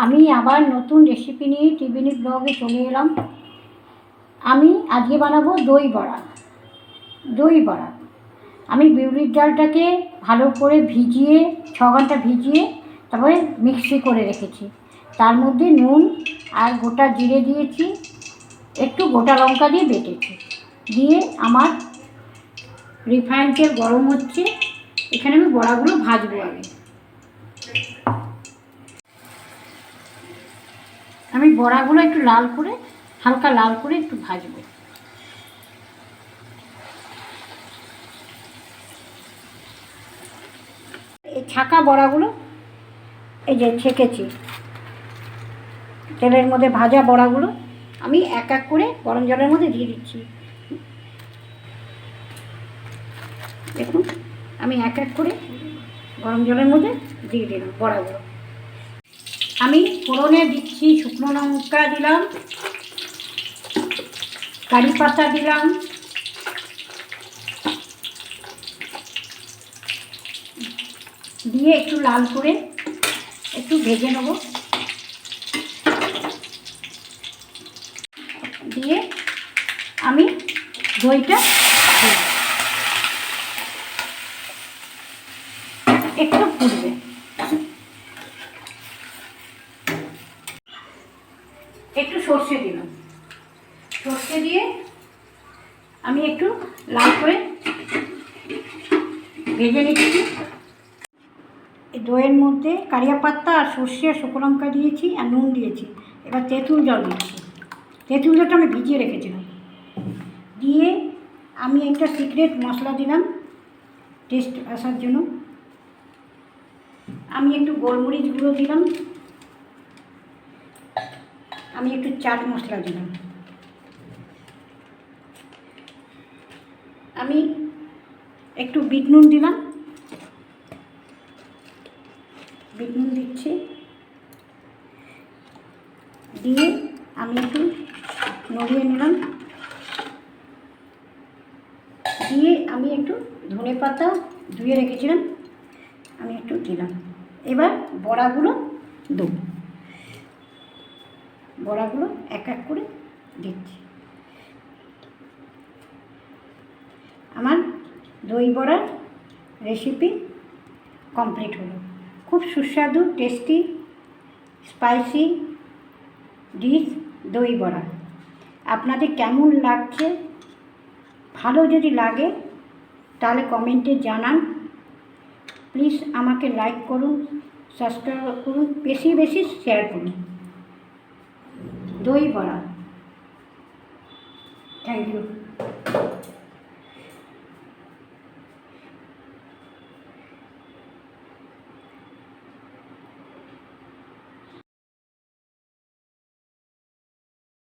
আমি আবার নতুন রেসিপি নিয়ে ত্রিবেণী ব্লগে চলে এলাম। আমি আজকে বানাবো দই বড়া। দই বড়া আমি বিউলির ডালটাকে ভালো করে ভিজিয়ে 6 ঘন্টা ভিজিয়ে তারপরে মিক্সি করে রেখেছি। তার মধ্যে নুন আর গোটা জিরে দিয়েছি, একটু গোটা লঙ্কা দিয়ে বেটেছি। দিয়ে আমার রিফাইন্ড তেল গরম হচ্ছে, এখানে আমি বড়াগুলো ভাজবো। আগে আমি বড়াগুলো একটু লাল করে, হালকা লাল করে একটু ভাজবো। এই ছাকা বড়াগুলো এই যে ছেঁকেছি, তেলের মধ্যে ভাজা বড়াগুলো আমি এক এক করে গরম জলের মধ্যে দিয়ে দিচ্ছি। দেখুন, আমি এক এক করে গরম জলের মধ্যে দিয়ে দিলাম বড়াগুলো। আমি ফোড়নে দিচ্ছি শুকনো লঙ্কা দিলাম, কারি পাতা দিলাম, দিয়ে একটু লাল করে একটু ভেজে নেব। দিয়ে আমি দইটা একটু ফুটবে। একটু সর্ষে দিলাম, সর্ষে দিয়ে আমি একটু লাল করে ভেজে নিচ্ছি। এই দইয়ের মধ্যে কারিয়া পাতা আর সর্ষে আর শুকনো লঙ্কা দিয়েছি আর নুন দিয়েছি। এবার তেঁতুল জল দিচ্ছি। তেঁতুল জলটা আমি ভিজিয়ে রেখেছিলাম। দিয়ে আমি একটা সিক্রেট মশলা দিলাম টেস্ট আসার জন্য। আমি একটু গোলমরিচ গুঁড়ো দিলাম, আমি একটু চাট মশলা দিলাম, আমি একটু বিট নুন দিলাম, বিট নুন দিচ্ছি। দিয়ে আমি একটু নড়িয়ে নিলাম। দিয়ে আমি একটু ধনে পাতা ধুয়ে রেখেছিলাম, আমি একটু দিলাম। এবার বড়াগুলো দেবো, বড়াগুলো এক এক করে দিচ্ছি। আমার দই বড়ার রেসিপি কমপ্লিট হলো। খুব সুস্বাদু, টেস্টি, স্পাইসি ডিশ দই বড়া। আপনাদের কেমন লাগছে? ভালো যদি লাগে তাহলে কমেন্টে জানান। প্লিজ আমাকে লাইক করুন, সাবস্ক্রাইব করুন, বেশি বেশি শেয়ার করুন। দই বড়া, থ্যাংক ইউ।